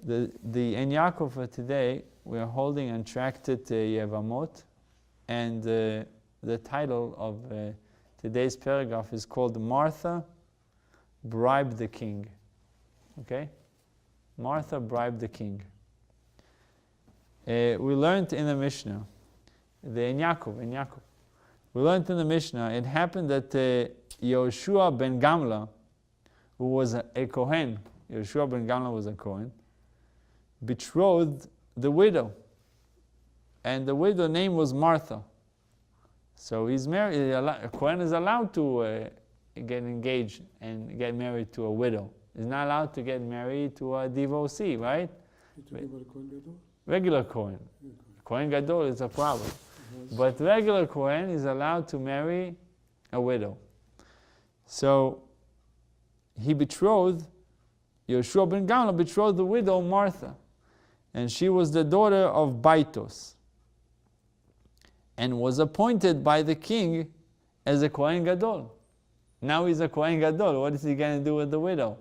in Yaakov for today, we are holding Untracted Yevamot, and the title of today's paragraph is called Martha Bribed the King. Okay? Martha bribed the king. We learned in the Mishnah, in Yaakov. We learned in the Mishnah, it happened that Yoshua ben Gamla, who was a Kohen, Yoshua ben Gamla was a Kohen, betrothed the widow. And the widow's name was Martha. So he's married, a Kohen is allowed to get engaged and get married to a widow. He's not allowed to get married to a divorcee, right? You're talking about a Kohen Gadol? Regular Kohen. Kohen Gadol is a problem. But regular Kohen is allowed to marry a widow. So he betrothed, Yoshua ben Gamla betrothed the widow Martha. And she was the daughter of Baitos. And was appointed by the king as a Kohen Gadol. Now he's a Kohen Gadol. What is he going to do with the widow?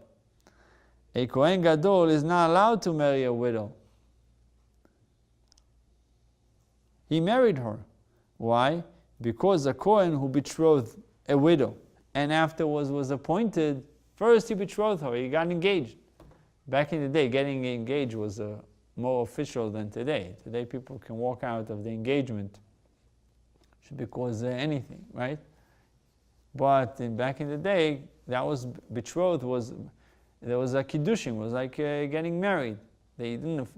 A Kohen Gadol is not allowed to marry a widow. He married her. Why? Because a Kohen who betrothed a widow and afterwards was appointed, first he betrothed her, he got engaged. Back in the day, getting engaged was more official than today. Today people can walk out of the engagement because anything, right? But back in the day, that was betrothed, there was a kiddushin, was like getting married. They didn't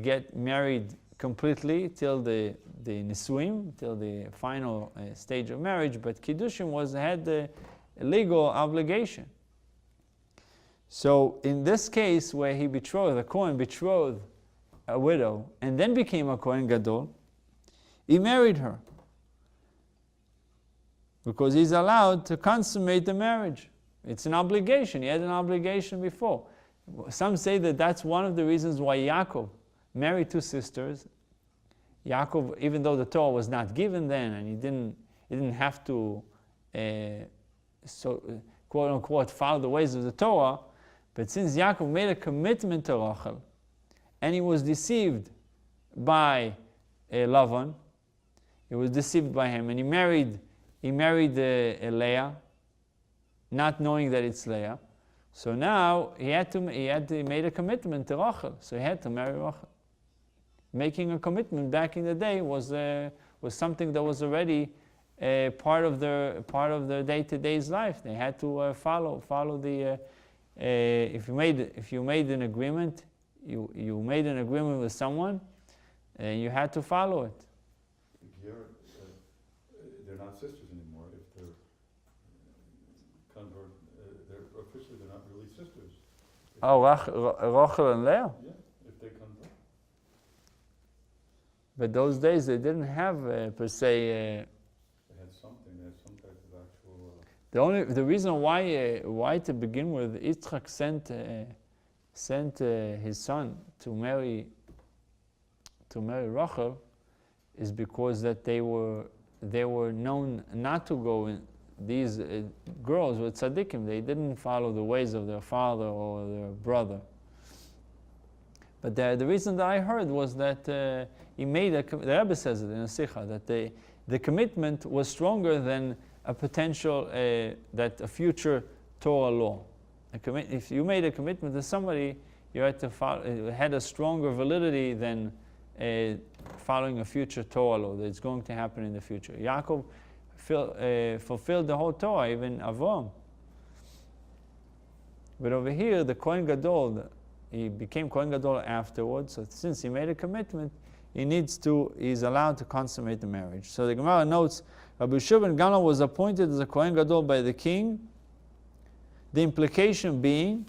get married completely till the nisuim, till the final stage of marriage, but kiddushin had the legal obligation. So in this case where he betrothed, a Kohen betrothed a widow and then became a Kohen Gadol, he married her because he's allowed to consummate the marriage. It's an obligation. He had an obligation before. Some say that that's one of the reasons why Yaakov married two sisters. Yaakov, even though the Torah was not given then, and he didn't have to, quote unquote, follow the ways of the Torah, but since Yaakov made a commitment to Rachel, and he was deceived by Lavan, he was deceived by him, and he married Leah, not knowing that it's Leah. So now he made a commitment to Rachel, so he had to marry Rachel. Making a commitment back in the day was something that was already part of their day-to-day's life. They had to follow the. If you made an agreement, you made an agreement with someone, and you had to follow it. They're not sisters anymore. If they're convert, they're officially they're not really sisters. Rachel and Leah. Yeah, if they convert. But those days they didn't have per se. They had something. They had some type of actual. The reason why to begin with Yitzchak sent his son to marry Rachel is because that they were known not to go in. These girls were tzaddikim. They didn't follow the ways of their father or their brother. But the reason that I heard was that he made the Rabbi says it in a sikha that the commitment was stronger than a potential that a future Torah law. If you made a commitment to somebody, you had to follow. It had a stronger validity than following a future Torah law that's going to happen in the future. Yaakov fulfilled the whole Torah, even Avram. But over here, the Kohen Gadol, he became Kohen Gadol afterwards. So since he made a commitment, he's allowed to consummate the marriage. So the Gemara notes, Rabbi Yoshua ben Gamla was appointed as a Kohen Gadol by the king. The implication being,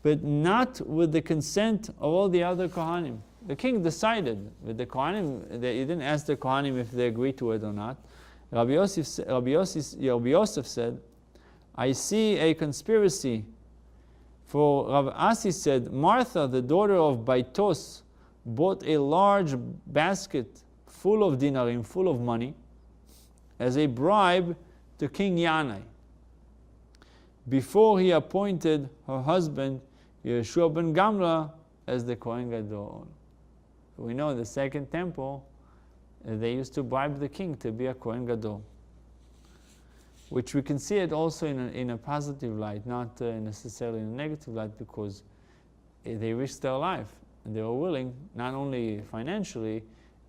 but not with the consent of all the other Kohanim. The king decided with the Kohanim, he didn't ask the Kohanim if they agreed to it or not. Rabbi Yosef said, I see a conspiracy. For Rav Asi said, Martha, the daughter of Baitos, bought a large basket full of dinarim, full of money, as a bribe to King Yanai, before he appointed her husband Yeshua ben Gamla as the Kohen Gadol. We know in the second temple, they used to bribe the king to be a Kohen Gadol, which we can see it also in a positive light, not necessarily in a negative light, because they risked their life and they were willing, not only financially,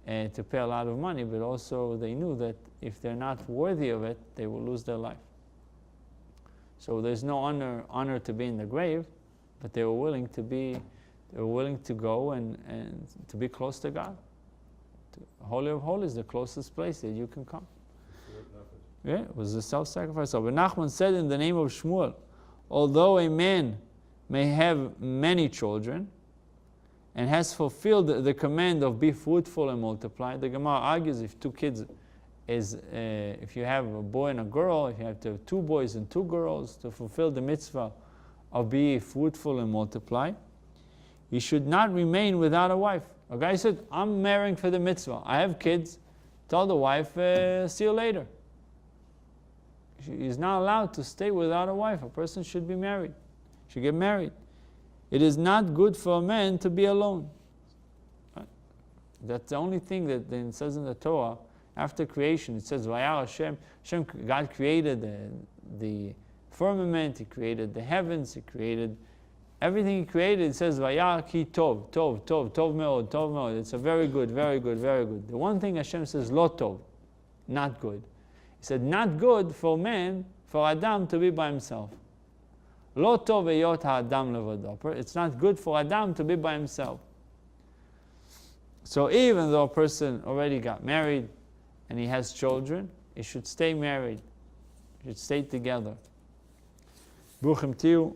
to pay a lot of money, but also they knew that if they're not worthy of it, they will lose their life. So there's no honor to be in the grave, but they were willing to go and to be close to God. Holy of Holies, the closest place that you can come. Yeah, it was a self-sacrifice. So Nachman said in the name of Shmuel, although a man may have many children and has fulfilled the command of be fruitful and multiply, the Gemara argues if two kids if you have a boy and a girl, if you have to have 2 boys and 2 girls to fulfill the mitzvah of be fruitful and multiply, he should not remain without a wife. A guy said, I'm marrying for the mitzvah. I have kids. Tell the wife, see you later. He's not allowed to stay without a wife. A person should be married. Should get married. It is not good for a man to be alone. Right? That's the only thing that it says in the Torah. After creation, it says, Vayar Hashem, God created the firmament, He created the heavens, He created everything He created. It says, Vayar ki tov meod. It's a very good. The one thing Hashem says, lo tov, not good. He said, not good for man, for Adam to be by himself. Lo tov eyot ha'adam levado. It's not good for Adam to be by himself. So even though a person already got married and he has children, he should stay married. He should stay together. Bruchim Tiu.